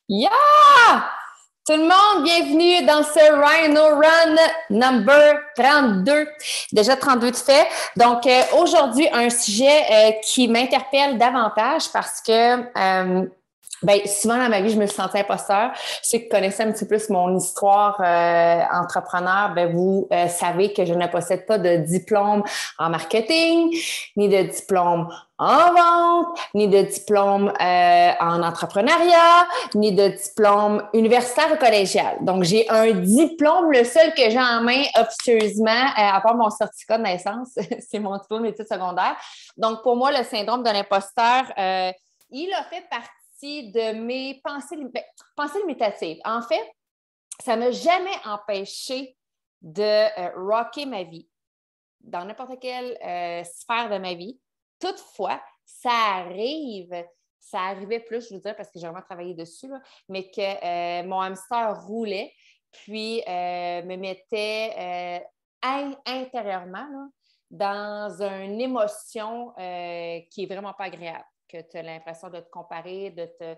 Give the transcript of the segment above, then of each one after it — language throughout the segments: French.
Yeah! Tout le monde, bienvenue dans ce Rhino Run number 32. Déjà 32 de fait. Donc, aujourd'hui, un sujet qui m'interpelle davantage parce que souvent dans ma vie, je me suis sentie imposteur. Ceux qui connaissaient un petit peu plus mon histoire entrepreneur, vous savez que je ne possède pas de diplôme en marketing, ni de diplôme en vente, ni de diplôme en entrepreneuriat, ni de diplôme universitaire ou collégial. Donc, j'ai un diplôme, le seul que j'ai en main officieusement, à part mon certificat de naissance, c'est mon diplôme d'études secondaires. Donc, pour moi, le syndrome de l'imposteur, il a fait partie de mes pensées limitatives. En fait, ça ne m'a jamais empêché de rocker ma vie dans n'importe quelle sphère de ma vie. Toutefois, ça arrivait plus, je veux dire, parce que j'ai vraiment travaillé dessus, là, mais que mon hamster roulait, puis me mettait intérieurement là, dans une émotion qui est vraiment pas agréable. Que tu as l'impression de te comparer, tu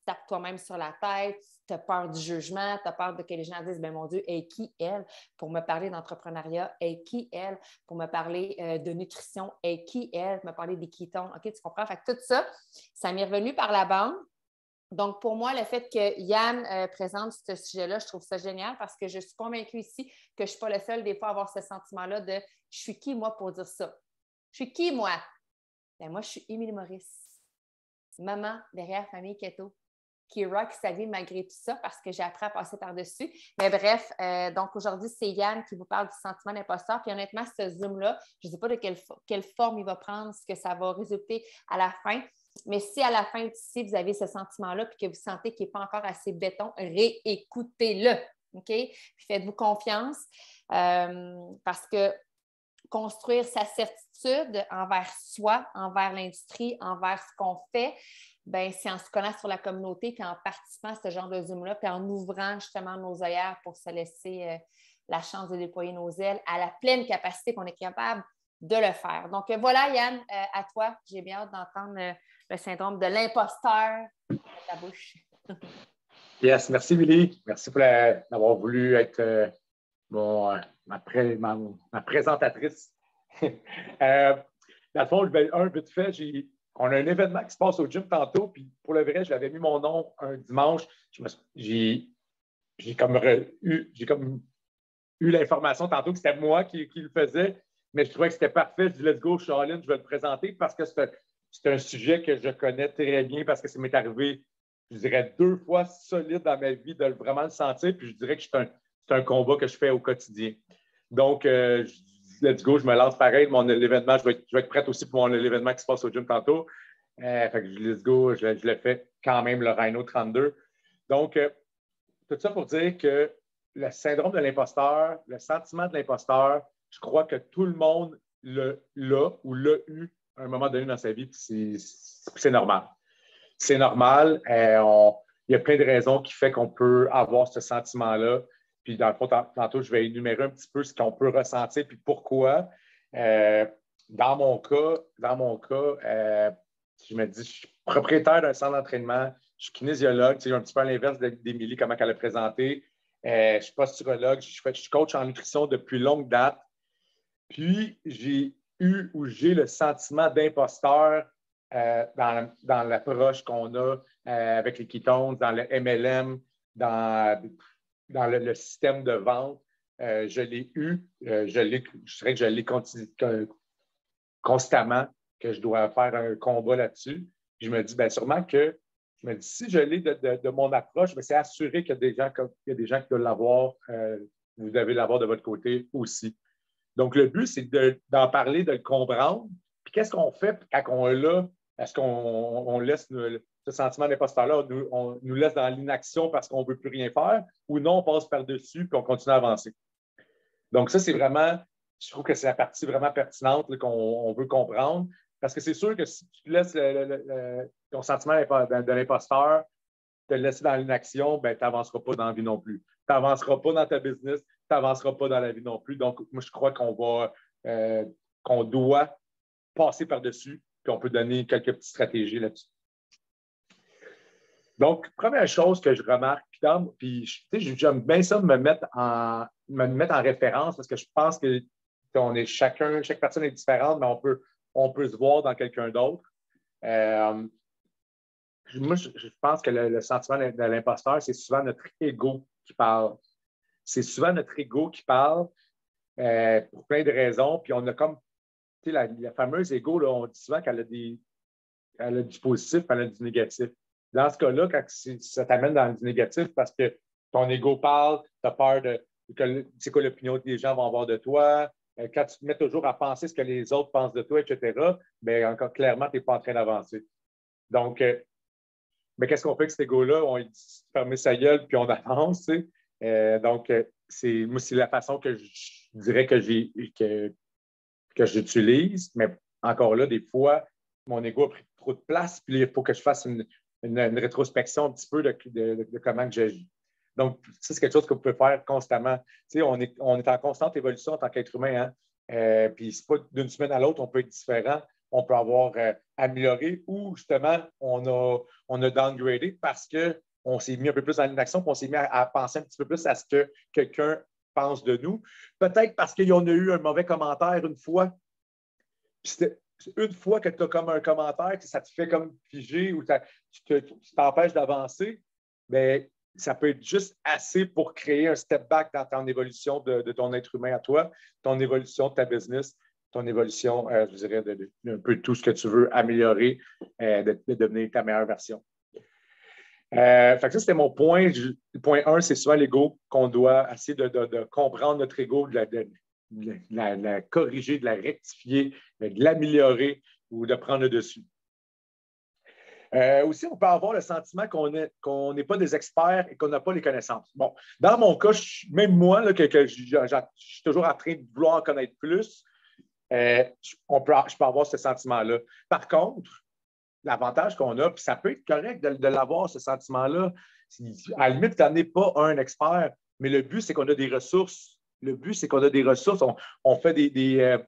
tapes toi-même sur la tête, tu as peur du jugement, tu as peur que les gens disent, mon Dieu, et qui elle pour me parler d'entrepreneuriat, et qui elle pour me parler de nutrition, et qui elle me parler des kétones. OK, tu comprends? Fait que tout ça, ça m'est revenu par la bande. Donc, pour moi, le fait que Yann présente ce sujet-là, je trouve ça génial parce que je suis convaincue ici que je ne suis pas le seul des fois à avoir ce sentiment-là de « je suis qui, moi, pour dire ça? Je suis qui, moi? » Moi, je suis Émilie Maurice. Maman derrière Famille Keto, qui rock sa vie malgré tout ça parce que j'ai appris à passer par-dessus. Mais bref, donc aujourd'hui, c'est Yann qui vous parle du sentiment d'imposteur. Puis honnêtement, ce Zoom-là, je ne sais pas de quelle forme il va prendre, ce que ça va résulter à la fin. Mais si à la fin d'ici, vous avez ce sentiment-là puis que vous sentez qu'il n'est pas encore assez béton, réécoutez-le. OK? Puis faites-vous confiance parce que construire sa certitude envers soi, envers l'industrie, envers ce qu'on fait, c'est en se connaissant sur la communauté puis en participant à ce genre de Zoom-là puis en ouvrant justement nos œillères pour se laisser la chance de déployer nos ailes à la pleine capacité qu'on est capable de le faire. Donc voilà, Yann, à toi. J'ai bien hâte d'entendre le syndrome de l'imposteur de ta bouche. Yes, merci, Billy. Merci d'avoir voulu être ma présentatrice. Dans le fond, vite fait, on a un événement qui se passe au gym tantôt, puis pour le vrai, je l'avais mis mon nom un dimanche. J'ai comme eu l'information tantôt que c'était moi qui le faisais, mais je trouvais que c'était parfait. Je dis, let's go, Charline, je vais le présenter parce que c'est un sujet que je connais très bien parce que ça m'est arrivé, je dirais, 2 fois solide dans ma vie de vraiment le sentir, puis je dirais que c'est un combat que je fais au quotidien. Donc, let's go, je me lance pareil. L'événement, je vais être prête aussi pour l'événement qui se passe au gym tantôt. Fait que let's go, je le fais quand même, le Rhino 32. Donc, tout ça pour dire que le syndrome de l'imposteur, le sentiment de l'imposteur, je crois que tout le monde l'a ou l'a eu à un moment donné dans sa vie, puis c'est normal. C'est normal. Il y a plein de raisons qui font qu'on peut avoir ce sentiment-là. Puis, dans le fond, tantôt, je vais énumérer un petit peu ce qu'on peut ressentir puis pourquoi. Dans mon cas, je me dis, je suis propriétaire d'un centre d'entraînement, je suis kinésiologue, un petit peu à l'inverse d'Émilie, comment elle a présenté. Je suis posturologue, je suis coach en nutrition depuis longue date. Puis, j'ai le sentiment d'imposteur dans l'approche qu'on a avec les ketones, dans le MLM, dans le système de vente. Je l'ai eu, je dirais que je l'ai constamment, que je dois faire un combat là-dessus. Puis je me dis, sûrement que si je l'ai de mon approche, c'est assuré qu'il y a des gens qui doivent l'avoir, vous devez l'avoir de votre côté aussi. Donc, le but, c'est d'en parler, de le comprendre. Puis qu'est-ce qu'on fait quand on est là? Est-ce qu'on laisse ce sentiment d'imposteur-là, on nous laisse dans l'inaction parce qu'on ne veut plus rien faire, ou non, on passe par-dessus et on continue à avancer? Donc, ça, c'est vraiment, je trouve que c'est la partie vraiment pertinente là, qu'on veut comprendre, parce que c'est sûr que si tu laisses ton sentiment de l'imposteur te laisser dans l'inaction, tu n'avanceras pas dans la vie non plus. Tu n'avanceras pas dans ta business, tu n'avanceras pas dans la vie non plus. Donc, moi, je crois qu'on doit passer par-dessus puis on peut donner quelques petites stratégies là-dessus. Donc, première chose que je remarque, puis j'aime bien ça me mettre en référence parce que je pense que chaque personne est différente, mais on peut se voir dans quelqu'un d'autre. Moi, je pense que le sentiment de l'imposteur, c'est souvent notre ego qui parle. C'est souvent notre ego qui parle pour plein de raisons. Puis on a comme, tu sais, la fameuse ego, là, on dit souvent qu'elle a du positif, elle a du négatif. Dans ce cas-là, quand ça t'amène dans du négatif parce que ton ego parle, tu as peur de c'est quoi l'opinion que les gens vont avoir de toi. Quand tu te mets toujours à penser ce que les autres pensent de toi, etc., bien, encore clairement, tu n'es pas en train d'avancer. Donc, mais qu'est-ce qu'on fait avec cet ego-là? On dit fermer sa gueule puis on avance. Tu sais. Donc, moi, c'est la façon que je dirais que j'utilise. Mais encore là, des fois, mon ego a pris trop de place, puis il faut que je fasse une rétrospection un petit peu de comment que j'agis. Donc, ça, c'est quelque chose que vous pouvez faire constamment. Tu sais, on est en constante évolution en tant qu'être humain. Hein? Puis, c'est pas d'une semaine à l'autre, on peut être différent. On peut avoir amélioré ou justement, on a downgradé parce qu'on s'est mis un peu plus dans l'inaction, puis on s'est mis à penser un petit peu plus à ce que quelqu'un pense de nous. Peut-être parce qu'on a eu un mauvais commentaire une fois. Puis une fois que tu as comme un commentaire, que ça te fait comme figer ou tu t'empêches d'avancer, bien, ça peut être juste assez pour créer un step back dans ton évolution de ton être humain à toi, ton évolution de ta business, ton évolution, je dirais, un peu de tout ce que tu veux améliorer, de devenir ta meilleure version. Fait que ça, c'était mon point. Le point 1, c'est souvent l'ego qu'on doit essayer de comprendre notre ego, de la corriger, de la rectifier, de l'améliorer ou de prendre le dessus. Aussi, on peut avoir le sentiment qu'on n'est pas des experts et qu'on n'a pas les connaissances. Bon, dans mon cas, même moi, là, je suis toujours en train de vouloir en connaître plus, je peux avoir ce sentiment-là. Par contre, l'avantage qu'on a, puis ça peut être correct de l'avoir, ce sentiment-là, à la limite, tu n'en es pas un expert, mais le but, c'est qu'on a des ressources. Le but, c'est qu'on a des ressources. On fait des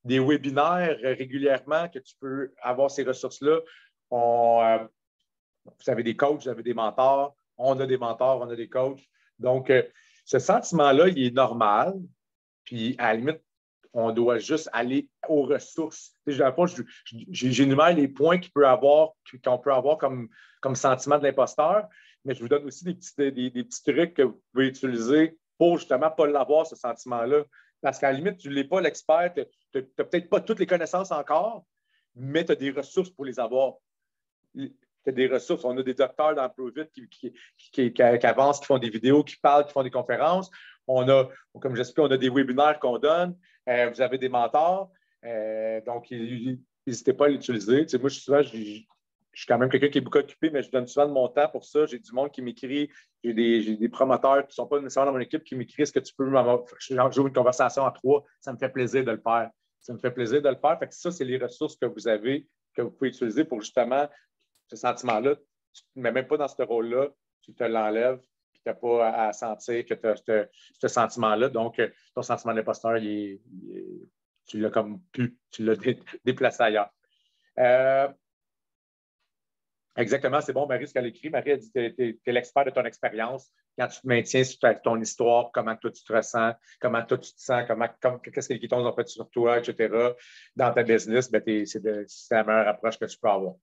webinaires régulièrement que tu peux avoir ces ressources-là. Vous avez des coachs, vous avez des mentors. On a des mentors, on a des coachs. Donc, ce sentiment-là, il est normal. Puis, à la limite, on doit juste aller aux ressources. J'énumère les points qu'on peut avoir comme sentiment de l'imposteur, mais je vous donne aussi des petits trucs que vous pouvez utiliser pour justement ne pas l'avoir, ce sentiment-là. Parce qu'à la limite, tu ne l'es pas l'expert, tu n'as peut-être pas toutes les connaissances encore, mais tu as des ressources pour les avoir. Tu as des ressources. On a des docteurs dans ProVit qui avancent, qui font des vidéos, qui parlent, qui font des conférences. Comme j'explique, on a des webinaires qu'on donne. Vous avez des mentors. Donc, n'hésitez pas à l'utiliser. Tu sais, moi, je suis quand même quelqu'un qui est beaucoup occupé, mais je donne souvent de mon temps pour ça. J'ai du monde qui m'écrit. J'ai des promoteurs qui ne sont pas nécessairement dans mon équipe qui m'écrivent. Est-ce que tu peux jouer une conversation à 3? Ça me fait plaisir de le faire. Ça me fait plaisir de le faire. Fait que ça, c'est les ressources que vous avez, que vous pouvez utiliser pour justement ce sentiment-là. Tu ne te mets même pas dans ce rôle-là. Tu te l'enlèves. Tu n'as pas à sentir que tu as ce sentiment-là. Donc, ton sentiment d'imposteur, tu l'as comme plus, tu l'as déplacé ailleurs. Exactement, c'est bon, Marie, ce qu'elle écrit. Marie a dit que tu es l'expert de ton expérience. Quand tu te maintiens sur ton histoire, comment toi tu te ressens, comment toi tu te sens, qu'est-ce que les Keetones ont fait sur toi, etc. Dans ta business, ben, c'est la meilleure approche que tu peux avoir.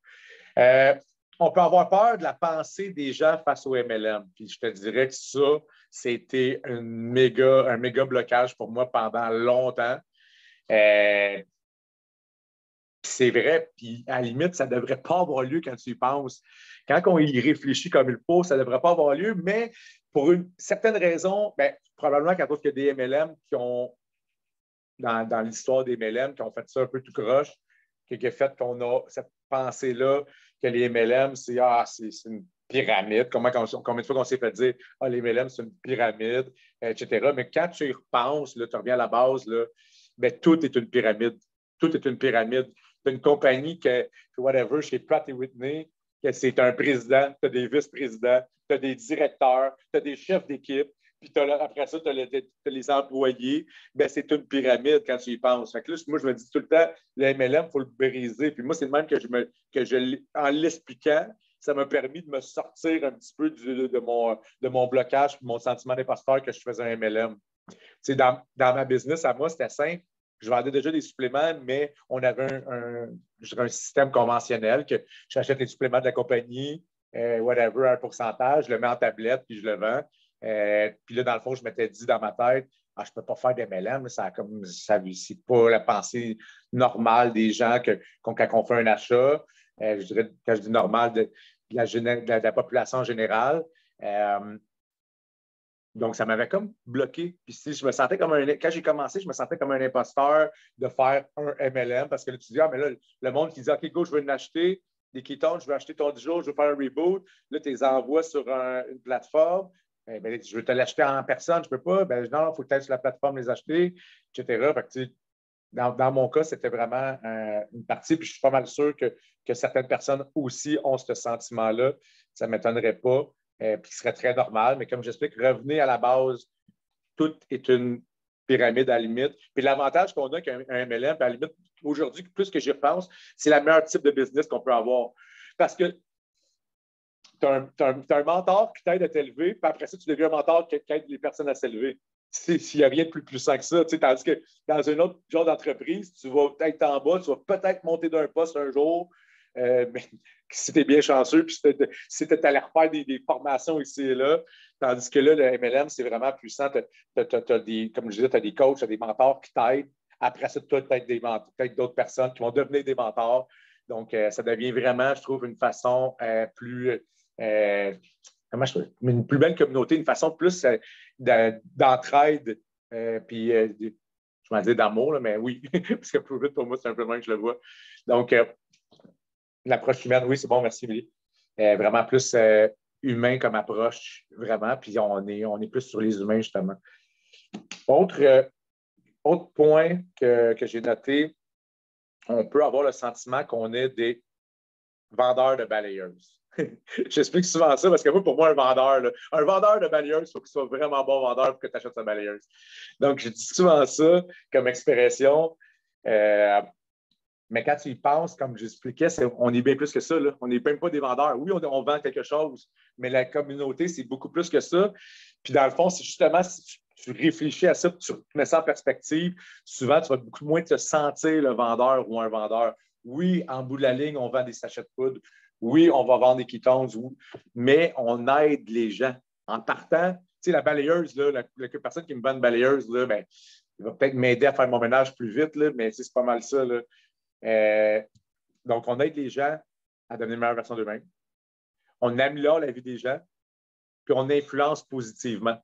On peut avoir peur de la pensée des gens face au MLM. Puis je te dirais que ça, c'était un méga blocage pour moi pendant longtemps. C'est vrai, puis à la limite, ça ne devrait pas avoir lieu quand tu y penses. Quand on y réfléchit comme il faut, ça ne devrait pas avoir lieu, mais pour une certaine raison, bien, probablement qu'à cause qu'il y a des MLM qui ont, dans l'histoire des MLM, qui ont fait ça un peu tout croche, qui a fait qu'on a cette pensée-là que les MLM, c'est une pyramide. Combien de fois qu'on s'est fait dire les MLM, c'est une pyramide, etc. Mais quand tu y repenses, là, tu reviens à la base, là, bien, tout est une pyramide. Tout est une pyramide. Tu as une compagnie whatever, chez Pratt & Whitney, que c'est un président, tu as des vice-présidents, tu as des directeurs, tu as des chefs d'équipe, puis après ça, tu as les employés. Ben, c'est une pyramide quand tu y penses. Fait que là, moi, je me dis tout le temps, le MLM, il faut le briser. Puis moi, c'est le même en l'expliquant, ça m'a permis de me sortir un petit peu de mon blocage, de mon sentiment d'imposteur que je faisais un MLM. Dans ma business, à moi, c'était simple. Je vendais déjà des suppléments, mais on avait un système conventionnel que j'achète les suppléments de la compagnie, whatever, un pourcentage, je le mets en tablette, puis je le vends. Puis là, dans le fond, je m'étais dit dans ma tête, je ne peux pas faire d'MLM, c'est pas la pensée normale des gens quand on fait un achat. Je dirais, quand je dis normal, de la population en général. Donc, ça m'avait comme bloqué. Puis je me sentais quand j'ai commencé, je me sentais comme un imposteur de faire un MLM parce que là, tu dis, mais là, le monde qui dit, OK, go, je veux l'acheter, des ketones, je veux acheter ton 10 jours, je veux faire un reboot. Là, tu les envoies sur une plateforme. Je veux te l'acheter en personne, je ne peux pas. Non, il faut que tu ailles sur la plateforme les acheter, etc. Fait que, dans mon cas, c'était vraiment une partie, puis je suis pas mal sûr que certaines personnes aussi ont ce sentiment-là. Ça ne m'étonnerait pas. Puis qui serait très normal. Mais comme j'explique, revenez à la base, tout est une pyramide à la limite. Puis l'avantage qu'on a qu'un MLM, à la limite, aujourd'hui, plus que j'y repense, c'est le meilleur type de business qu'on peut avoir. Parce que tu as un mentor qui t'aide à t'élever, puis après ça, tu deviens un mentor qui aide les personnes à s'élever. S'il n'y a rien de plus puissant que ça. Tandis que dans un autre genre d'entreprise, tu vas peut-être en bas, tu vas peut-être monter d'un poste un jour, mais si tu es bien chanceux, puis si tu allais refaire des formations ici et là, tandis que là, le MLM, c'est vraiment puissant. Comme je disais, tu as des coachs, tu as des mentors qui t'aident. Après ça, tu as peut-être d'autres personnes qui vont devenir des mentors. Donc, ça devient vraiment, je trouve, une façon une plus belle communauté, une façon plus d'entraide, puis je m'en dis d'amour, là, mais oui, parce que plus vite pour moi, c'est un peu moins que je le vois. Donc, l'approche humaine, oui, c'est bon, merci, Émilie. Vraiment plus humain comme approche, vraiment, puis on est plus sur les humains, justement. Autre point que j'ai noté, on peut avoir le sentiment qu'on est des vendeurs de balayeuses. J'explique souvent ça parce que pour moi, un vendeur de balayeuse, il faut qu'il soit vraiment bon vendeur pour que tu achètes sa balayeuse. Donc, je dis souvent ça comme expression. Mais quand tu y penses, comme j'expliquais, on est bien plus que ça. Là. On n'est même pas des vendeurs. Oui, on vend quelque chose, mais la communauté, c'est beaucoup plus que ça. Puis dans le fond, c'est justement si tu réfléchis à ça, tu mets ça en perspective, souvent, tu vas beaucoup moins te sentir le vendeur ou un vendeur. Oui, en bout de la ligne, on vend des sachets de poudre. Oui, on va vendre des ketones, mais on aide les gens. En partant, tu sais, la balayeuse, là, la personne qui me vend une balayeuse, là, ben, il va peut-être m'aider à faire mon ménage plus vite, là, mais c'est pas mal ça. Là. Donc, on aide les gens à devenir une meilleure version d'eux-mêmes. On améliore la vie des gens, puis on influence positivement.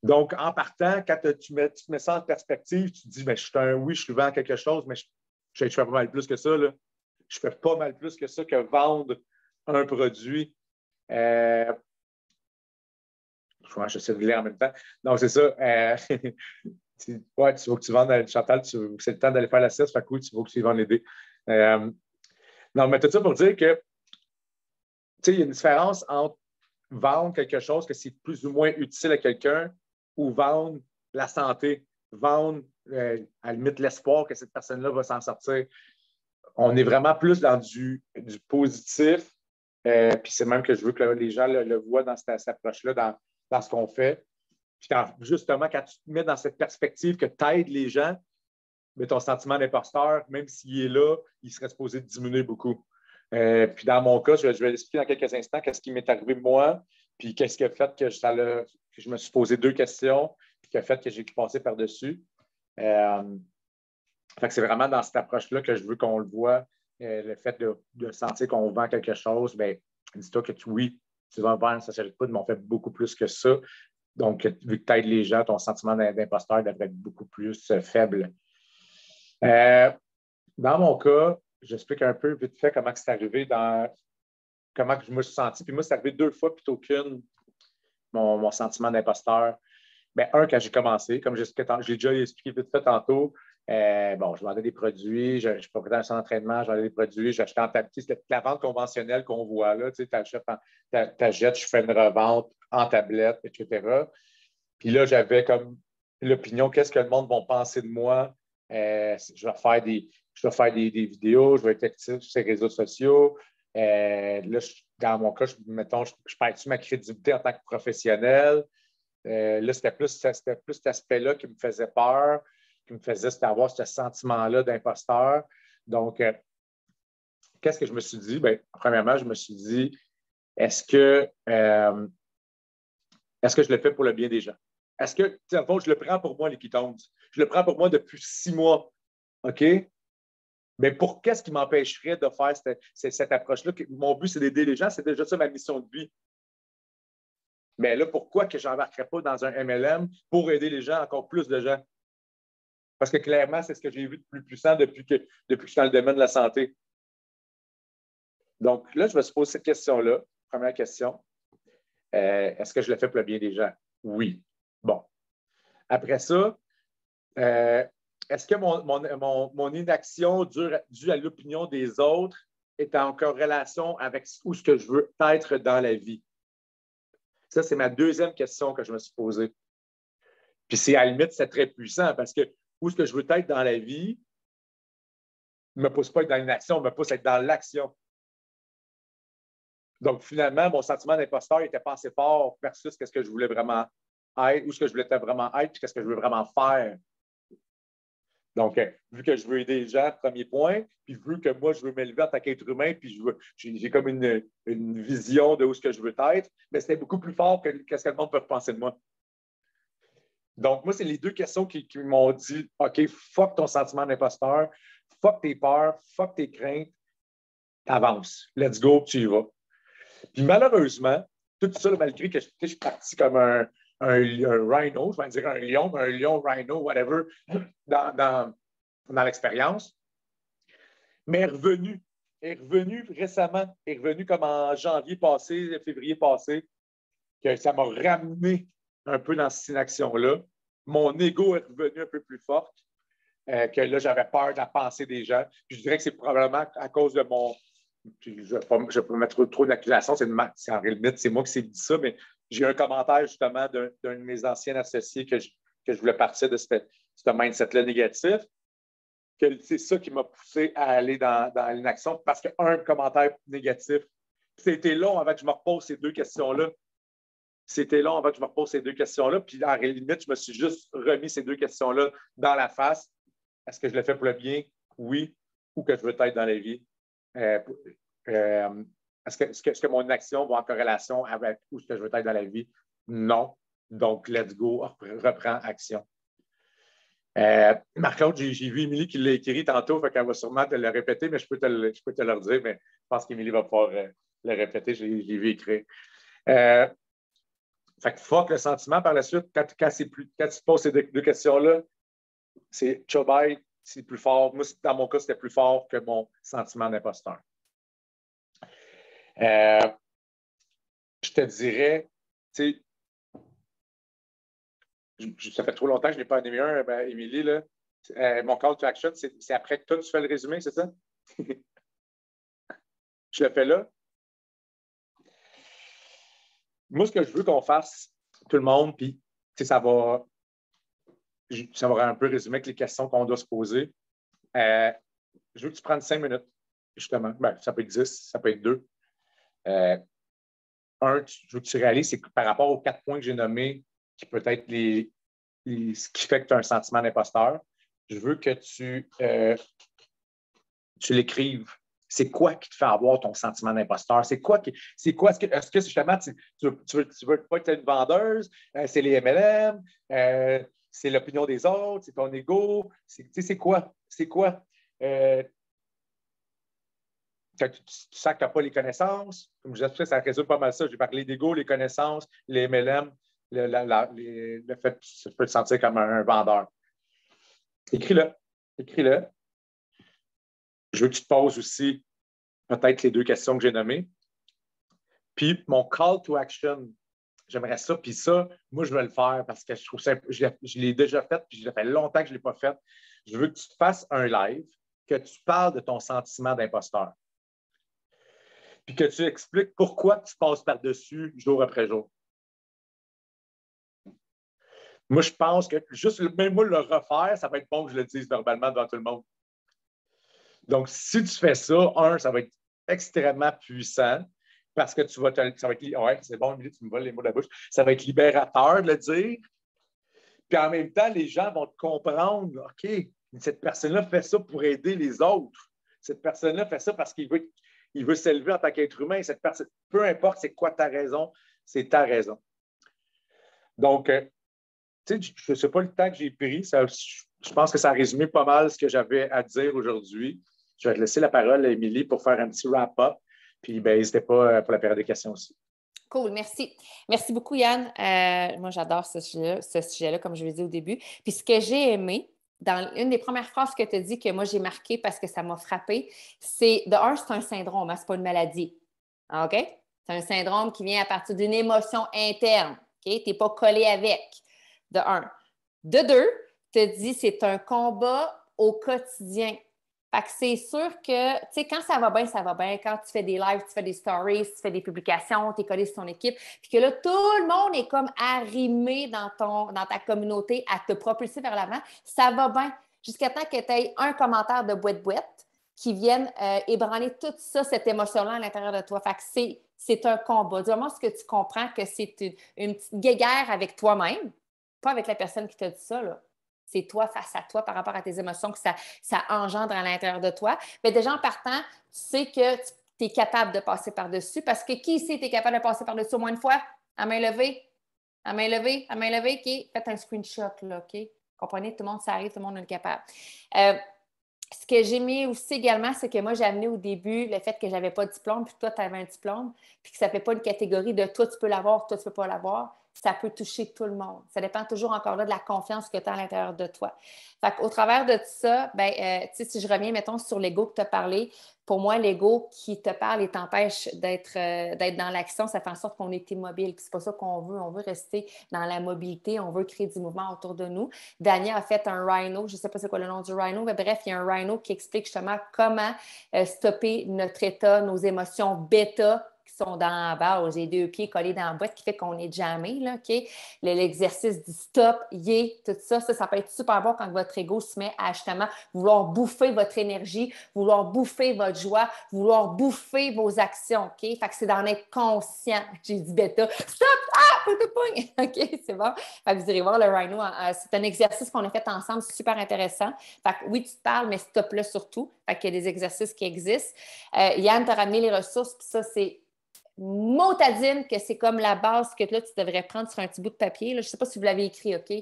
Donc, en partant, quand tu mets ça en perspective, tu te dis, ben, je vends quelque chose, mais je fais pas mal plus que ça. Là. Je fais pas mal plus que ça que vendre un produit. J'essaie de lire en même temps. Donc, c'est ça. Tu veux que tu vendes, Chantal, c'est le temps d'aller faire la sieste, fait que oui, tu veux que tu y vendes les dés. Non, mais tout ça pour dire que, il y a une différence entre vendre quelque chose que c'est plus ou moins utile à quelqu'un ou vendre la santé, vendre, à la limite, l'espoir que cette personne-là va s'en sortir. On est vraiment plus dans du positif, puis c'est même que je veux que les gens le voient dans cette approche-là, dans ce qu'on fait. Puis justement, quand tu te mets dans cette perspective que tu aides les gens, mais ton sentiment d'imposteur, même s'il est là, il serait supposé diminuer beaucoup. Puis dans mon cas, je vais l'expliquer dans quelques instants qu'est-ce qui m'est arrivé moi, puis qu'est-ce qui a fait que je me suis posé 2 questions, puis qui a fait que j'ai passé par-dessus. Fait que c'est vraiment dans cette approche-là que je veux qu'on le voit. Le fait de sentir qu'on vend quelque chose, bien, dis-toi que oui, tu vas vendre ça ne pas, mais on fait beaucoup plus que ça. Donc, vu que tu aides les gens, ton sentiment d'imposteur devrait être beaucoup plus faible. Dans mon cas, j'explique un peu vite fait comment c'est arrivé, comment je me suis senti. Puis moi, c'est arrivé 2 fois plutôt qu'une, mon sentiment d'imposteur. Bien, quand j'ai commencé, comme je l'ai déjà expliqué vite fait tantôt, Bon, je vendais des produits, je suis propriétaire d'un centre d'entraînement, je vendais des produits, j'achetais en tablette. C'est la vente conventionnelle qu'on voit là. Tu achètes, je fais une revente en tablette, etc. Puis là, j'avais comme l'opinion, qu'est-ce que le monde va penser de moi? Je vais faire des vidéos, je vais être actif sur les réseaux sociaux. Là, dans mon cas, mettons, je perds-tu ma crédibilité en tant que professionnel? Là, c'était plus cet aspect-là qui me faisait peur, qui me faisait avoir ce sentiment-là d'imposteur. Donc, qu'est-ce que je me suis dit? Bien, premièrement, je me suis dit, est-ce que je le fais pour le bien des gens? Est-ce que, en fond, je le prends pour moi, les ketones? Je le prends pour moi depuis 6 mois. OK? Mais pour qu'est-ce qui m'empêcherait de faire cette approche-là? Mon but, c'est d'aider les gens. C'est déjà ça ma mission de vie. Mais là, pourquoi que je n'embarquerais pas dans un MLM pour aider les gens, encore plus de gens? Parce que clairement, c'est ce que j'ai vu de plus puissant depuis que je suis dans le domaine de la santé. Donc là, je me suis posé cette question-là. Première question. Est-ce que je le fais pour le bien des gens? Oui. Bon. Après ça, est-ce que mon inaction due à l'opinion des autres est en corrélation avec où ce que je veux être dans la vie? Ça, c'est ma deuxième question que je me suis posée. Puis c'est à la limite, c'est très puissant parce que où est-ce que je veux être dans la vie ne me pousse pas à être dans l'inaction, me pousse à être dans l'action. Donc, finalement, mon sentiment d'imposteur n'était pas assez fort versus ce que je voulais vraiment être, ou ce que je voulais vraiment être, puis ce que je veux vraiment faire. Donc, vu que je veux aider les gens, premier point, puis vu que moi, je veux m'élever en tant qu'être humain, puis j'ai comme une vision de où ce que je veux être, mais c'était beaucoup plus fort que ce que le monde peut penser de moi. Donc, moi, c'est les deux questions qui m'ont dit, OK, fuck ton sentiment d'imposteur, fuck tes peurs, fuck tes craintes, t'avances. Let's go, tu y vas. Puis malheureusement, tout ça, malgré que je suis parti comme un rhino, je vais dire un lion, rhino, whatever, dans l'expérience, mais est revenu récemment, est revenu comme en janvier passé, février passé, que ça m'a ramené un peu dans cette inaction-là. Mon ego est revenu un peu plus fort, que là, j'avais peur de la pensée des gens. Puis je dirais que c'est probablement à cause de mon... Je ne vais pas mettre trop d'accusations, c'est en limite, c'est moi qui s'est dit ça, mais j'ai eu un commentaire justement d'un de mes anciens associés que je voulais partir de ce mindset-là négatif, que c'est ça qui m'a poussé à aller dans l'inaction parce qu'un commentaire négatif, c'était long avant que je me repose ces deux questions-là. C'était long avant que je me repose ces deux questions-là. Puis, en limite, je me suis juste remis ces deux questions-là dans la face. Est-ce que je le fais pour le bien? Oui. Ou que je veux être dans la vie? Est-ce que mon action va en corrélation avec où ce que je veux être dans la vie? Non. Donc, let's go, reprends action. Marc-Claude, j'ai vu Émilie qui l'a écrit tantôt, fait qu'elle va sûrement te le répéter, mais je peux te le redire, mais je pense qu'Émilie va pouvoir le répéter. J'ai vu écrire. Fait que fuck le sentiment par la suite, quand tu poses ces deux questions-là, c'est Chobay, c'est plus fort. Moi, dans mon cas, c'était plus fort que mon sentiment d'imposteur. Je te dirais, tu sais, ça fait trop longtemps que je n'ai pas animé un, Émilie, là. Mon call to action, c'est après que toi, tu fais le résumé, c'est ça? Je le fais là. Moi, ce que je veux qu'on fasse, tout le monde, puis ça va un peu résumer avec les questions qu'on doit se poser. Je veux que tu prennes 5 minutes, justement. Ça peut être 10, ça peut être 2. Je veux que tu réalises, c'est que par rapport aux 4 points que j'ai nommés, qui peut être ce qui fait que tu as un sentiment d'imposteur, je veux que tu l'écrives. C'est quoi qui te fait avoir ton sentiment d'imposteur? Est-ce que justement, tu veux pas être une vendeuse? C'est les MLM? C'est l'opinion des autres? C'est ton ego? C'est quoi? C'est quoi? Tu sens que tu n'as pas les connaissances. Comme je disais, ça résume pas mal ça. J'ai parlé d'ego, les connaissances, les MLM, le fait que tu peux te sentir comme un vendeur. Écris-le. Écris-le. Je veux que tu te poses aussi peut-être les deux questions que j'ai nommées. Puis mon call to action, j'aimerais ça. Puis ça, moi, je vais le faire parce que je trouve ça, je l'ai déjà fait, puis ça fait longtemps que je ne l'ai pas fait. Je veux que tu te fasses un live, que tu parles de ton sentiment d'imposteur. Puis que tu expliques pourquoi tu passes par-dessus jour après jour. Moi, je pense que juste même moi le refaire, ça va être bon que je le dise verbalement devant tout le monde. Donc, si tu fais ça, ça va être extrêmement puissant parce que ça va être, ouais, c'est bon, Émilie, tu me voles les mots de la bouche, ça va être libérateur de le dire. Puis en même temps, les gens vont te comprendre, OK, cette personne-là fait ça pour aider les autres. Cette personne-là fait ça parce qu'il veut s'élever en tant qu'être humain. Cette personne, peu importe c'est quoi ta raison, c'est ta raison. Donc, tu sais, je ne sais pas le temps que j'ai pris. Je pense que ça a résumé pas mal ce que j'avais à dire aujourd'hui. Je vais te laisser la parole à Émilie pour faire un petit wrap-up. Puis, n'hésitez pas pour la période de questions aussi. Cool, merci. Merci beaucoup, Yann. Moi, j'adore ce sujet-là, comme je l'ai dit au début. Puis, ce que j'ai aimé, dans une des premières phrases que tu as dit que moi, j'ai marqué parce que ça m'a frappé, c'est, de un, c'est un syndrome, hein, c'est pas une maladie. OK? C'est un syndrome qui vient à partir d'une émotion interne. OK? Tu n'es pas collé avec, de un. De deux, tu as dit c'est un combat au quotidien. Fait que c'est sûr que, tu sais, quand ça va bien, ça va bien. Quand tu fais des lives, tu fais des stories, tu fais des publications, tu es collé sur ton équipe, puis que là, tout le monde est comme arrimé dans ta communauté à te propulser vers l'avant, ça va bien. Jusqu'à temps que tu aies un commentaire de boîte-boîte qui vienne ébranler toute ça, cette émotion-là à l'intérieur de toi. Fait que c'est un combat. Du moment où tu comprends que c'est une petite guéguerre avec toi-même, pas avec la personne qui t'a dit ça, là. C'est toi face à toi par rapport à tes émotions que ça engendre à l'intérieur de toi. Mais déjà, en partant, tu sais que tu es capable de passer par-dessus parce que qui sait tu es capable de passer par-dessus au moins une fois? À main levée, à main levée, à main levée, OK? Faites un screenshot, là, OK? Comprenez, tout le monde, ça arrive, tout le monde est capable. Ce que j'ai mis aussi également, c'est que moi, j'ai amené au début le fait que je n'avais pas de diplôme, puis toi, tu avais un diplôme, puis que ça ne fait pas une catégorie de toi, tu peux l'avoir, toi, tu ne peux pas l'avoir. Ça peut toucher tout le monde. Ça dépend toujours encore là de la confiance que tu as à l'intérieur de toi. Fait qu'au travers de tout ça, si je reviens, mettons, sur l'ego que tu as parlé, pour moi, l'ego qui te parle et t'empêche d'être dans l'action, ça fait en sorte qu'on est immobile. Puis c'est pas ça qu'on veut. On veut rester dans la mobilité, on veut créer du mouvement autour de nous. Dania a fait un rhino, je ne sais pas c'est quoi le nom du rhino, mais bref, il y a un rhino qui explique justement comment stopper notre état, nos émotions bêta qui sont dans la base, les deux pieds collés dans la boîte, qui fait qu'on est jamais, là, OK? L'exercice du stop, tout ça, ça peut être super bon quand votre ego se met à justement vouloir bouffer votre énergie, vouloir bouffer votre joie, vouloir bouffer vos actions, OK? Fait que c'est d'en être conscient. J'ai dit bêta, stop! Ah! OK, c'est bon. Fait que vous irez voir le rhino. C'est un exercice qu'on a fait ensemble, super intéressant. Fait que oui, tu te parles, mais stop-le surtout. Fait qu'il y a des exercices qui existent. Yann t'a ramené les ressources, puis ça, c'est motadine que c'est comme la base que là, tu devrais prendre sur un petit bout de papier. Là. Je ne sais pas si vous l'avez écrit, OK?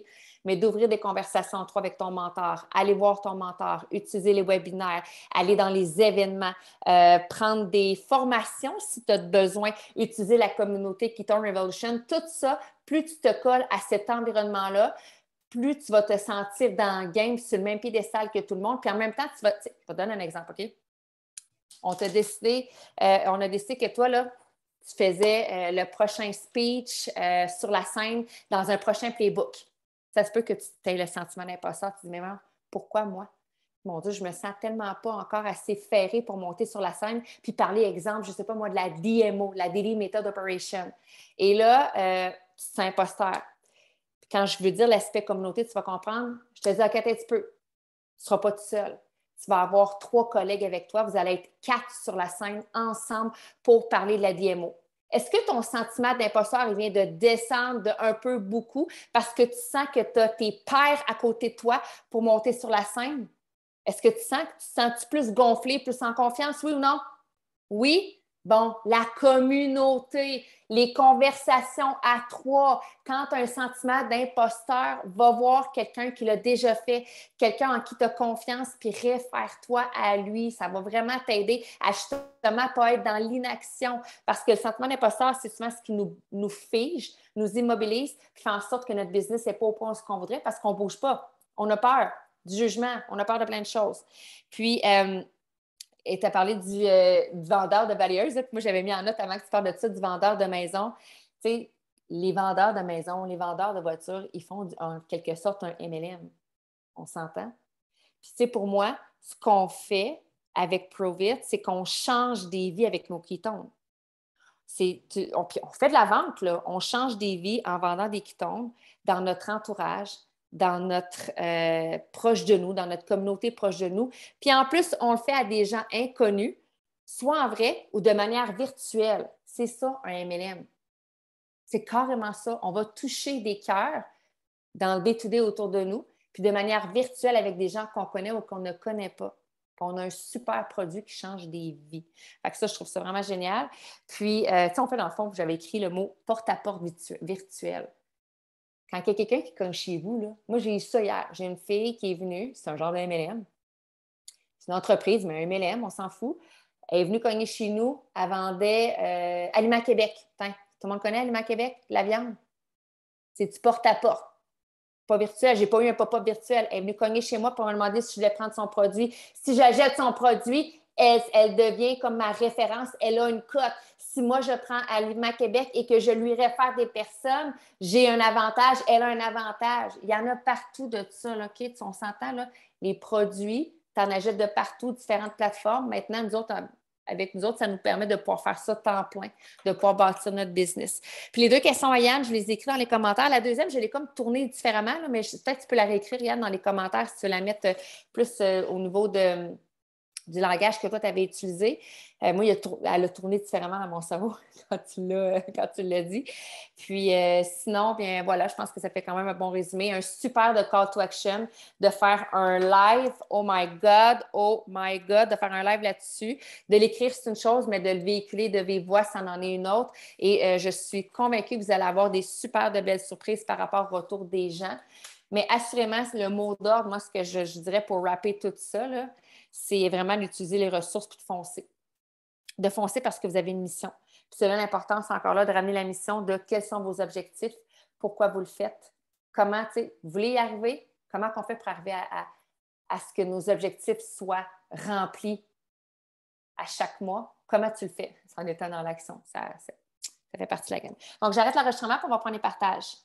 Mais d'ouvrir des conversations en trois avec ton mentor, aller voir ton mentor, utiliser les webinaires, aller dans les événements, prendre des formations si tu as besoin, utiliser la communauté Ketone Revolution. Tout ça, plus tu te colles à cet environnement-là, plus tu vas te sentir dans le game sur le même piédestal que tout le monde. Puis en même temps, je vais te donner un exemple, OK? On a décidé que toi, là, tu faisais le prochain speech sur la scène dans un prochain playbook. Ça se peut que tu aies le sentiment d'imposteur. Tu te dis, mais pourquoi moi? Mon Dieu, je me sens tellement pas encore assez ferrée pour monter sur la scène puis parler, exemple, je ne sais pas moi, de la DMO, la Daily Method Operation. Et là, tu te sens imposteur. Puis quand je veux dire l'aspect communauté, tu vas comprendre. Je te dis, OK, un petit peu. Tu ne seras pas tout seul. Tu vas avoir 3 collègues avec toi. Vous allez être 4 sur la scène ensemble pour parler de la DMO. Est-ce que ton sentiment d'imposteur il vient de descendre de un peu beaucoup parce que tu sens que tu as tes pairs à côté de toi pour monter sur la scène? Est-ce que tu sens plus gonflé, plus en confiance, oui ou non? Oui? Bon, la communauté, les conversations à 3. Quand tu as un sentiment d'imposteur, va voir quelqu'un qui l'a déjà fait, quelqu'un en qui tu as confiance, puis réfère-toi à lui. Ça va vraiment t'aider à justement pas être dans l'inaction. Parce que le sentiment d'imposteur, c'est souvent ce qui nous fige, nous immobilise, puis fait en sorte que notre business n'est pas au point qu'on voudrait parce qu'on ne bouge pas. On a peur du jugement, on a peur de plein de choses. Puis, et tu as parlé du vendeur de balayeuses. Moi, j'avais mis en note avant que tu parles de ça, du vendeur de maison. Tu sais, les vendeurs de maison, les vendeurs de voitures, ils font en quelque sorte un MLM. On s'entend? Puis, tu sais, pour moi, ce qu'on fait avec ProVit, c'est qu'on change des vies avec nos ketones. On fait de la vente, là. On change des vies en vendant des ketones dans notre entourage, dans notre proche de nous, dans notre communauté proche de nous. Puis en plus, on le fait à des gens inconnus, soit en vrai ou de manière virtuelle. C'est ça, un MLM. C'est carrément ça. On va toucher des cœurs dans le day-to-day autour de nous, puis de manière virtuelle avec des gens qu'on connaît ou qu'on ne connaît pas. Puis on a un super produit qui change des vies. Fait que ça, je trouve ça vraiment génial. Puis, tu sais, on fait dans le fond, j'avais écrit le mot porte-à-porte virtuel. Quand il y a quelqu'un qui cogne chez vous, là, moi, j'ai eu ça hier. J'ai une fille qui est venue, c'est un genre de MLM. C'est une entreprise, mais un MLM, on s'en fout. Elle est venue cogner chez nous. Elle vendait Aliments Québec. Tiens, tout le monde connaît Aliments Québec? La viande. C'est du porte-à-porte. Pas virtuel. J'ai pas eu un pop-up virtuel. Elle est venue cogner chez moi pour me demander si je voulais prendre son produit. Si j'achète son produit, elle devient comme ma référence. Elle a une cote. Si moi, je prends Aliments Québec et que je lui réfère des personnes, j'ai un avantage. Elle a un avantage. Il y en a partout de ça. Là, OK? On s'entend, là, les produits, tu en achètes de partout, différentes plateformes. Maintenant, avec nous autres, ça nous permet de pouvoir faire ça temps plein, de pouvoir bâtir notre business. Puis les deux questions à Yann, je les ai écrites dans les commentaires. La deuxième, je l'ai comme tournée différemment, là, mais peut-être que tu peux la réécrire, Yann, dans les commentaires si tu veux la mettre plus au niveau du langage que toi, tu avais utilisé. Moi, elle a tourné différemment dans mon cerveau quand tu l'as dit. Puis sinon, bien voilà, je pense que ça fait quand même un bon résumé. Un super de call to action, de faire un live, oh my God, de faire un live là-dessus. De l'écrire, c'est une chose, mais de le véhiculer de vive voix, ça en est une autre. Et je suis convaincue que vous allez avoir des super de belles surprises par rapport au retour des gens. Mais assurément, c'est le mot d'ordre, moi, ce que je dirais pour rapper tout ça, là, c'est vraiment d'utiliser les ressources puis de foncer. De foncer parce que vous avez une mission. Puis c'est là l'importance encore là de ramener la mission de quels sont vos objectifs, pourquoi vous le faites, comment, tu sais, vous voulez y arriver, comment on fait pour arriver à ce que nos objectifs soient remplis à chaque mois, comment tu le fais en étant dans l'action. Ça fait partie de la gamme. Donc, j'arrête l'enregistrement pour on va prendre les partages.